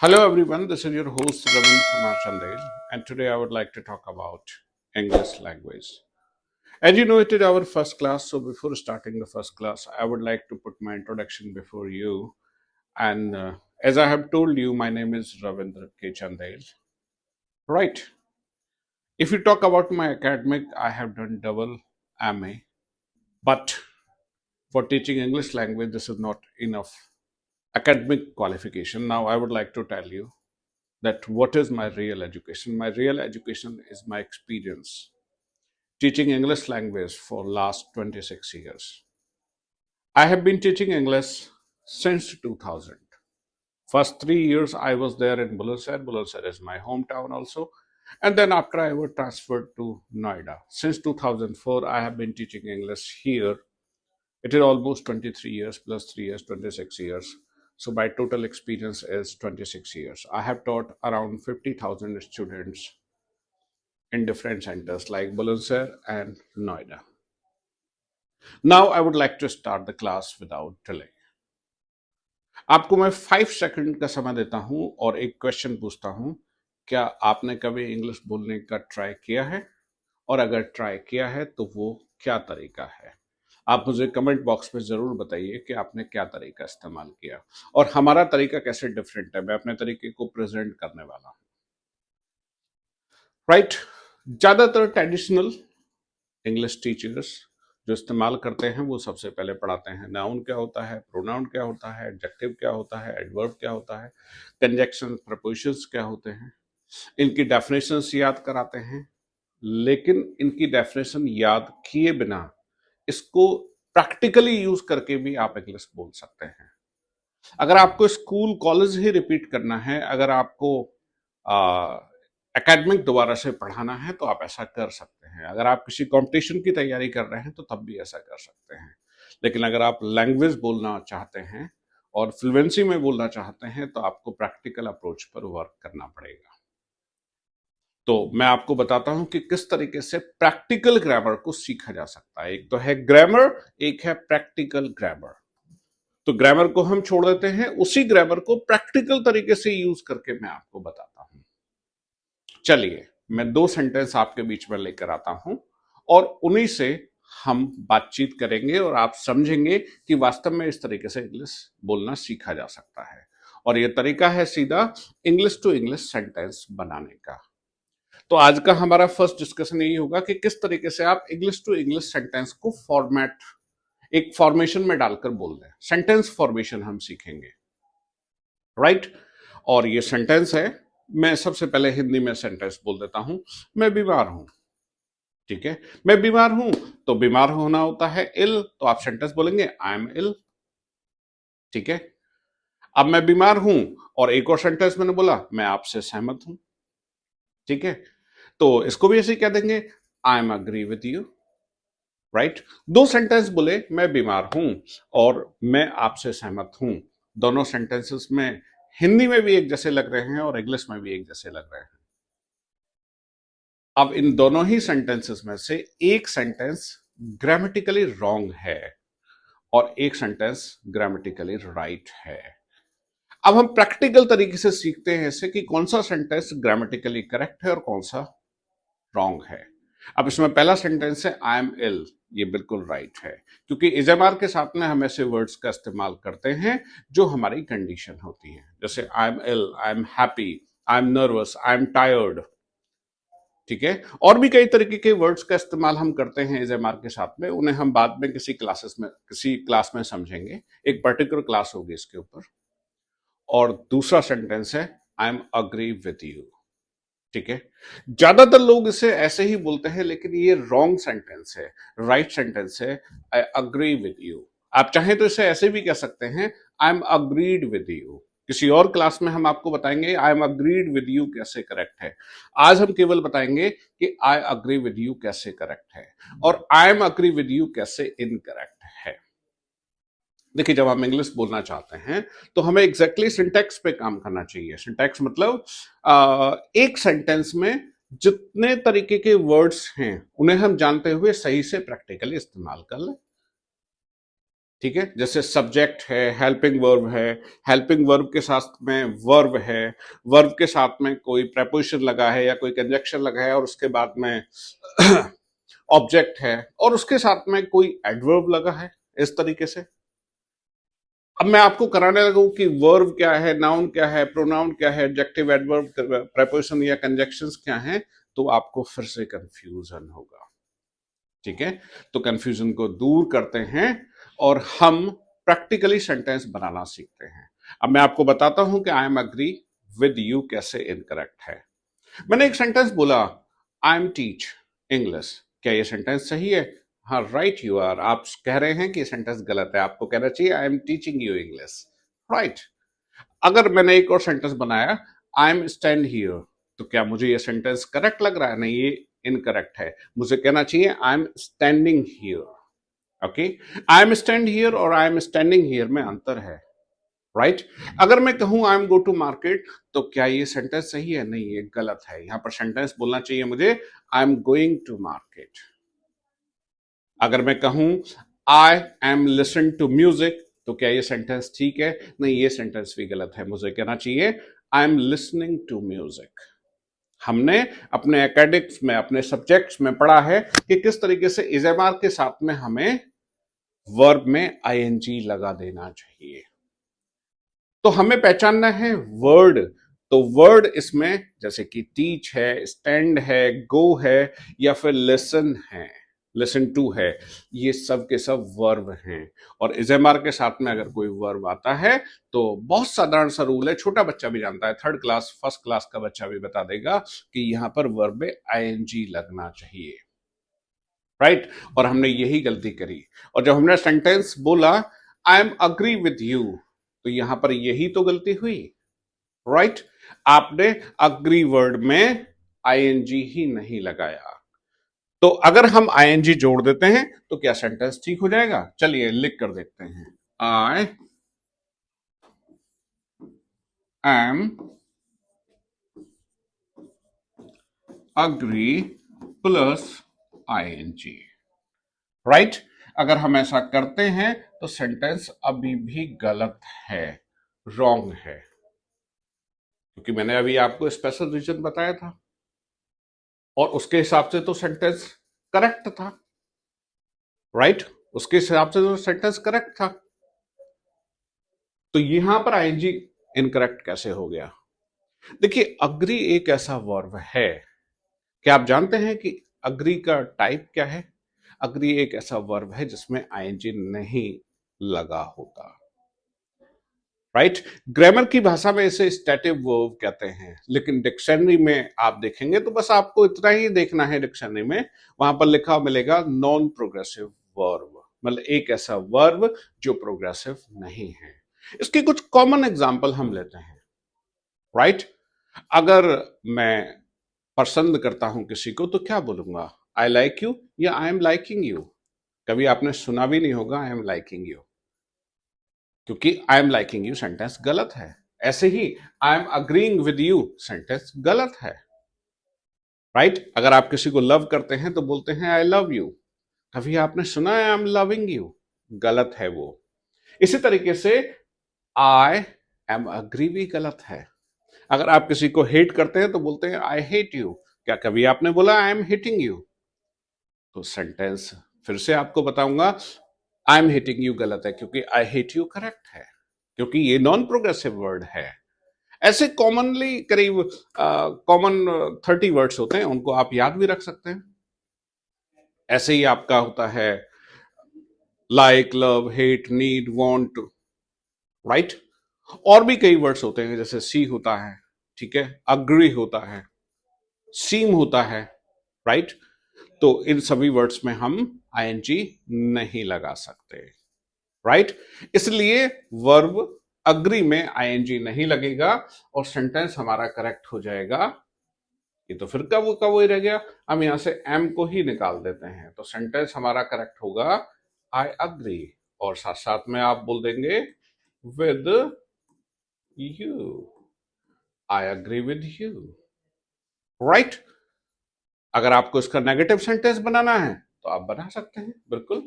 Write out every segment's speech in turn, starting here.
Hello everyone, this is your host Ravind from Chandel, and today I would like to talk about English language. As you know, it is our first class, so before starting the first class, I would like to put my introduction before you. And as I have told you, my name is Ravindra K. Chandel. Right. If you talk about my academic, I have done double MA, but for teaching English language, this is not enough academic qualification. Now, I would like to tell you that what is my real education. My real education is my experience teaching English language for last 26 years. I have been teaching English since 2000. First 3 years I was there in Bulandshahr. Bulandshahr is my hometown also. And then after I was transferred to Noida. Since 2004 I have been teaching English here. It is almost 23 years plus 3 years, 26 years. So my total experience is 26 years. I have taught around 50,000 students in different centers like Bulandshahr and Noida. Now I would like to start the class without delay. आपको मैं 5 second का समय देता हूं और एक question पूछता हूं, क्या आपने कभी इंग्लिश बोलने का ट्राई किया है? और अगर ट्राई किया है तो वो क्या तरीका है? आप मुझे कमेंट बॉक्स में जरूर बताइए कि आपने क्या तरीका इस्तेमाल किया और हमारा तरीका कैसे डिफरेंट है। मैं अपने तरीके को प्रेजेंट करने वाला हूं। राइट। ज्यादातर ट्रेडिशनल इंग्लिश टीचर्स जो इस्तेमाल करते हैं वो सबसे पहले पढ़ाते हैं नाउन क्या होता है, प्रोनाउन क्या होता है, एडजेक्टिव क्या होता है, एडवर्ब क्या होता है, कंजक्शन प्रपोजिशंस क्या होते हैं, इनकी डेफिनेशंस याद कराते हैं। लेकिन इनकी डेफिनेशन याद किए बिना इसको प्रैक्टिकली यूज करके भी आप इंग्लिश बोल सकते हैं। अगर आपको स्कूल कॉलेज ही रिपीट करना है, अगर आपको एकेडमिक दोबारा से पढ़ाना है तो आप ऐसा कर सकते हैं। अगर आप किसी कंपटीशन की तैयारी कर रहे हैं तो तब भी ऐसा कर सकते हैं। लेकिन अगर आप लैंग्वेज बोलना चाहते हैं और फ्लुएंसी में बोलना चाहते हैं तो आपको प्रैक्टिकल अप्रोच पर वर्क करना पड़ेगा। तो मैं आपको बताता हूं कि किस तरीके से प्रैक्टिकल ग्रामर को सीखा जा सकता है। एक तो है ग्रामर, एक है प्रैक्टिकल ग्रामर। तो ग्रामर को हम छोड़ देते हैं, उसी ग्रामर को प्रैक्टिकल तरीके से यूज करके मैं आपको बताता हूं। चलिए मैं 2 सेंटेंस आपके बीच में लेकर आता हूं और उन्हीं से हम बातचीत करेंगे और आप समझेंगे कि वास्तव में इस तरीके से इंग्लिश बोलना सीखा जा सकता है। और यह तरीका है सीधा इंग्लिश टू इंग्लिश सेंटेंस बनाने का। तो आज का हमारा फर्स्ट डिस्कशन यही होगा कि किस तरीके से आप इंग्लिश टू इंग्लिश सेंटेंस को फॉर्मेट एक फॉर्मेशन में डालकर बोल दें। सेंटेंस फॉर्मेशन हम सीखेंगे। राइट। और ये सेंटेंस है, मैं सबसे पहले हिंदी में सेंटेंस बोल देता हूं। मैं बीमार हूं। ठीक है, मैं बीमार हूं तो बीमार होना होता है इल, तो आप सेंटेंस बोलेंगे आई एम इल। ठीक है, अब मैं बीमार हूं और एक और सेंटेंस मैंने बोला मैं आपसे सहमत हूं। ठीक है, तो इसको भी ऐसे कह देंगे आई am agree with you. Right. 2 sentence बोले, मैं बीमार हूं और मैं आपसे सहमत हूं। दोनों सेंटेंसेस में हिंदी में भी एक जैसे लग रहे हैं और इंग्लिश में भी एक जैसे लग रहे हैं। अब इन दोनों ही सेंटेंसेस में से एक सेंटेंस ग्रामेटिकली रॉन्ग है और एक सेंटेंस ग्रामेटिकली राइट है। अब हम प्रैक्टिकल तरीके से सीखते हैं इसे कि कौन सा सेंटेंस ग्रामेटिकली करेक्ट है और कौन सा रॉन्ग है। अब इसमें पहला सेंटेंस है आई एम इल, ये बिल्कुल राइट है क्योंकि इजमार के साथ में हम ऐसे वर्ड्स का इस्तेमाल करते हैं जो हमारी कंडीशन होती है। जैसे I am ill, I am happy, I am nervous, I am tired. ठीक है, और भी कई तरीके के वर्ड्स का इस्तेमाल हम करते हैं इजमार के साथ में। उन्हें हम बाद में किसी क्लास में समझेंगे। एक पर्टिकुलर क्लास होगी इसके ऊपर। और दूसरा सेंटेंस है आई एम अग्री विद यू। ठीक है, ज्यादातर लोग इसे ऐसे ही बोलते हैं लेकिन ये रॉन्ग सेंटेंस है। राइट सेंटेंस है आई अग्री विद यू। आप चाहें तो इसे ऐसे भी कह सकते हैं I M agreed with you. किसी और क्लास में हम आपको बताएंगे I am agreed with you कैसे करेक्ट है। आज हम केवल बताएंगे कि आई अग्री विद यू कैसे करेक्ट है और आई एम अग्री विद यू कैसे इनकरेक्ट है। देखिए, जब हम इंग्लिश बोलना चाहते हैं तो हमें एग्जैक्टली सिंटैक्स पे काम करना चाहिए। सिंटैक्स मतलब एक सेंटेंस में जितने तरीके के वर्ड्स हैं उन्हें हम जानते हुए सही से प्रैक्टिकली इस्तेमाल कर लें। ठीक है, जैसे सब्जेक्ट है, हेल्पिंग वर्ब है, हेल्पिंग वर्ब के साथ में वर्ब है, वर्ब के साथ में कोई preposition लगा है या कोई कंजक्शन लगा है और उसके बाद में ऑब्जेक्ट है और उसके साथ में कोई एडवर्ब लगा है, इस तरीके से। अब मैं आपको कराने लगूं कि वर्ब क्या है, नाउन क्या है, प्रोनाउन क्या है, एडजेक्टिव, एडवर्ब, प्रेपोजिशन या कंजक्शंस क्या हैं, तो आपको फिर से कंफ्यूजन होगा। ठीक है, तो कंफ्यूजन को दूर करते हैं और हम प्रैक्टिकली सेंटेंस बनाना सीखते हैं। अब मैं आपको बताता हूं कि आई एम अग्री विद यू कैसे इनकरेक्ट है। मैंने एक सेंटेंस बोला, आई एम टीच इंग्लिश, क्या ये सेंटेंस सही है? हाँ, राइट यू आर। आप कह रहे हैं कि ये सेंटेंस गलत है, आपको कहना चाहिए I am teaching you English, right. अगर मैंने एक और सेंटेंस बनाया, आई एम स्टैंड हियर, तो क्या मुझे ये सेंटेंस करेक्ट लग रहा है? नहीं, ये इनकरेक्ट है। मुझे कहना चाहिए I am standing here. Okay, I am stand here और आई एम स्टैंडिंग हियर में अंतर है, राइट अगर मैं कहूं I am go to market, तो क्या ये सेंटेंस सही है? नहीं, ये गलत है। यहां पर सेंटेंस बोलना चाहिए मुझे I am going to market. अगर मैं कहूं I am listening to music, तो क्या ये सेंटेंस ठीक है? नहीं, ये सेंटेंस भी गलत है। मुझे कहना चाहिए I am listening to music. हमने अपने एकेडमिक्स में, अपने सब्जेक्ट्स में पढ़ा है कि किस तरीके से इजेमार के साथ में हमें वर्ब में आईएनजी लगा देना चाहिए। तो हमें पहचानना है वर्ड। तो वर्ड इसमें जैसे कि टीच है, स्टैंड है, गो है या फिर लिसन है, लिसन टू है, ये सब के सब वर्ब हैं। और इजेमार के साथ में अगर कोई वर्ब आता है तो बहुत साधारण सा रूल है, छोटा बच्चा भी जानता है, थर्ड क्लास फर्स्ट क्लास का बच्चा भी बता देगा कि यहां पर वर्ब में आईएनजी लगना चाहिए, राइट। और हमने यही गलती करी। और जब हमने सेंटेंस बोला आई एम अग्री विद यू, तो यहां पर यही तो गलती हुई, राइट। आपने अग्री वर्ड में आईएनजी ही नहीं लगाया। तो अगर हम आईएनजी जोड़ देते हैं तो क्या सेंटेंस ठीक हो जाएगा? चलिए लिख कर देखते हैं। I am agree plus I N G, right. अगर हम ऐसा करते हैं तो सेंटेंस अभी भी गलत है, रॉन्ग है, क्योंकि मैंने अभी आपको स्पेशल रीजन बताया था और उसके हिसाब से तो सेंटेंस करेक्ट था, राइट। उसके हिसाब से तो सेंटेंस करेक्ट था। तो यहां पर आईएनजी इनकरेक्ट कैसे हो गया? देखिए, अग्री एक ऐसा वर्ब है, क्या आप जानते हैं कि अग्री का टाइप क्या है? अग्री एक ऐसा वर्ब है जिसमें आईएनजी नहीं लगा होता, राइट। ग्रामर की भाषा में इसे स्टैटिव वर्ब कहते हैं, लेकिन डिक्शनरी में आप देखेंगे तो बस आपको इतना ही देखना है, डिक्शनरी में वहां पर लिखा मिलेगा नॉन प्रोग्रेसिव वर्ब, मतलब एक ऐसा वर्ब जो प्रोग्रेसिव नहीं है। इसके कुछ कॉमन एग्जांपल हम लेते हैं, राइट। अगर मैं पसंद करता हूं किसी को तो क्या बोलूंगा? आई लाइक यू या आई एम लाइकिंग यू? कभी आपने सुना भी नहीं होगा आई एम लाइकिंग यू, क्योंकि I am liking you sentence गलत है। ऐसे ही I am agreeing with you sentence गलत है, राइट। अगर आप किसी को लव करते हैं तो बोलते हैं आई लव यू। कभी आपने सुना है आई एम लविंग यू? गलत है वो। इसी तरीके से आई एम अग्री भी गलत है। अगर आप किसी को हेट करते हैं तो बोलते हैं आई हेट यू। क्या कभी आपने बोला आई एम हेटिंग यू? तो सेंटेंस फिर से आपको बताऊंगा, आई एम हेटिंग यू गलत है, क्योंकि आई हेट यू करेक्ट है, क्योंकि ये नॉन प्रोग्रेसिव वर्ड है। ऐसे कॉमनली करीब कॉमन 30 वर्ड्स होते हैं, उनको आप याद भी रख सकते हैं। ऐसे ही आपका होता है like, love, hate, need, want, right. और भी कई वर्ड्स होते हैं, जैसे सी होता है, ठीक है, अग्री होता है, सीम होता है, राइट। तो इन सभी वर्ड्स में हम आईएनजी नहीं लगा सकते, राइट। इसलिए वर्ब अग्री में आईएनजी नहीं लगेगा और सेंटेंस हमारा करेक्ट हो जाएगा। ये तो फिर का वो ही रह गया। हम यहां से एम को ही निकाल देते हैं, तो सेंटेंस हमारा करेक्ट होगा आई अग्री, और साथ साथ में आप बोल देंगे with you, I agree with you, right. अगर आपको इसका नेगेटिव सेंटेंस बनाना है तो आप बना सकते हैं, बिल्कुल।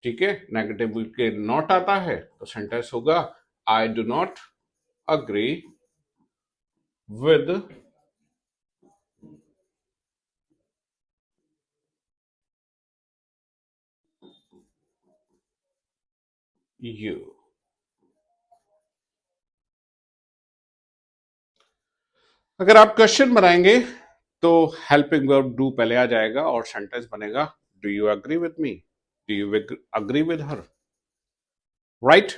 ठीक है, नेगेटिव के नॉट आता है तो सेंटेंस होगा I do not agree with you. अगर आप क्वेश्चन बनाएंगे तो हेल्पिंग वर्ब डू पहले आ जाएगा और सेंटेंस बनेगा do you agree with me, do you agree with her, right.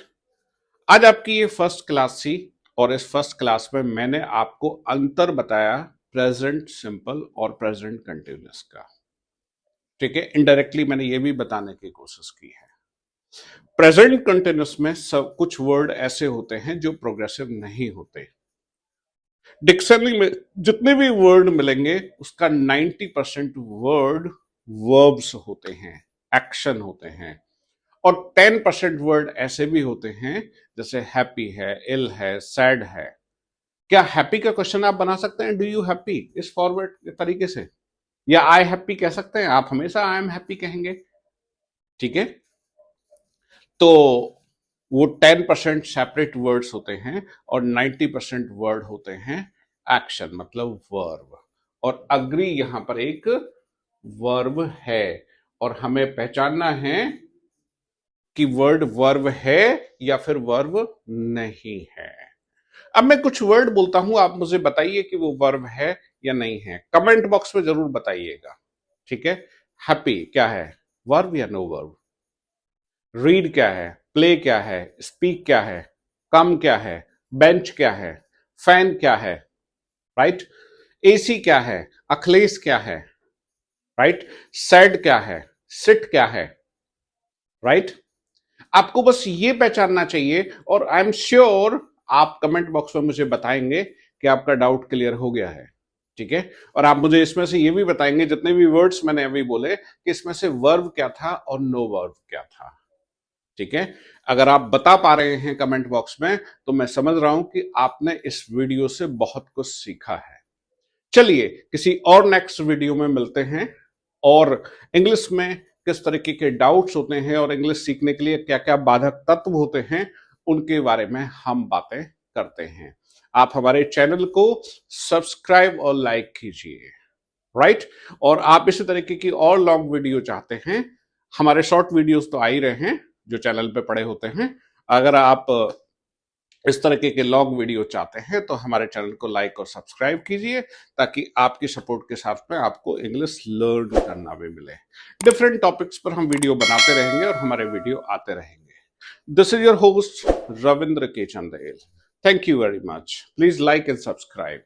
आज आपकी ये फर्स्ट क्लास थी और इस फर्स्ट क्लास में मैंने आपको अंतर बताया प्रेजेंट सिंपल और प्रेजेंट कंटिन्यूअस का। ठीक है, इनडायरेक्टली मैंने ये भी बताने की कोशिश की है। प्रेजेंट कंटिन्यूअस में सब कुछ वर्ड ऐसे होते हैं जो प्रोग्रेसिव नहीं होते। डिक्शनरी में जितने भी वर्ड मिलेंगे उसका 90% वर्ड वर्ब्स होते हैं, एक्शन होते हैं, और 10% वर्ड ऐसे भी होते हैं जैसे हैप्पी है, इल है, सैड है। क्या हैप्पी का क्वेश्चन आप बना सकते हैं डू यू हैप्पी इस फॉरवर्ड तरीके से, या आई हैप्पी कह सकते हैं, आप हमेशा आई एम हैप्पी कहेंगे। ठीक है, तो वो 10% सेपरेट वर्ड्स होते हैं और 90% वर्ड होते हैं एक्शन मतलब वर्ब। और अग्री यहां पर एक वर्ब है और हमें पहचानना है कि वर्ड वर्ब है या फिर वर्ब नहीं है। अब मैं कुछ वर्ड बोलता हूं, आप मुझे बताइए कि वो वर्ब है या नहीं है, कमेंट बॉक्स में जरूर बताइएगा। ठीक है, हैप्पी क्या है, वर्ब या नो वर्ब? रीड क्या है, प्ले क्या है, स्पीक क्या है, कम क्या है, बेंच क्या है, फैन क्या है, राइट, एसी क्या है, अखिलेश क्या है, राइट, सैड क्या है, सिट क्या है, राइट। आपको बस ये पहचानना चाहिए और आई एम श्योर आप कमेंट बॉक्स में मुझे बताएंगे कि आपका डाउट क्लियर हो गया है। ठीक है, और आप मुझे इसमें से ये भी बताएंगे जितने भी वर्ड्स मैंने अभी बोले कि इसमें से वर्ब क्या था और नो वर्ब क्या था। ठीक है, अगर आप बता पा रहे हैं कमेंट बॉक्स में तो मैं समझ रहा हूं कि आपने इस वीडियो से बहुत कुछ सीखा है। चलिए किसी और नेक्स्ट वीडियो में मिलते हैं और इंग्लिश में किस तरीके के डाउट्स होते हैं और इंग्लिश सीखने के लिए क्या क्या बाधक तत्व होते हैं उनके बारे में हम बातें करते हैं। आप हमारे चैनल को सब्सक्राइब और लाइक कीजिए, राइट। और आप इसी तरीके की और लॉन्ग वीडियो चाहते हैं, हमारे शॉर्ट वीडियोस तो आ ही रहे हैं जो चैनल पे पड़े होते हैं। अगर आप इस तरीके के लॉन्ग वीडियो चाहते हैं तो हमारे चैनल को लाइक और सब्सक्राइब कीजिए ताकि आपकी सपोर्ट के साथ में आपको इंग्लिश लर्न करना भी मिले। डिफरेंट टॉपिक्स पर हम वीडियो बनाते रहेंगे और हमारे वीडियो आते रहेंगे। This is your host Ravindra K Chandel. Thank you very much. Please like and subscribe.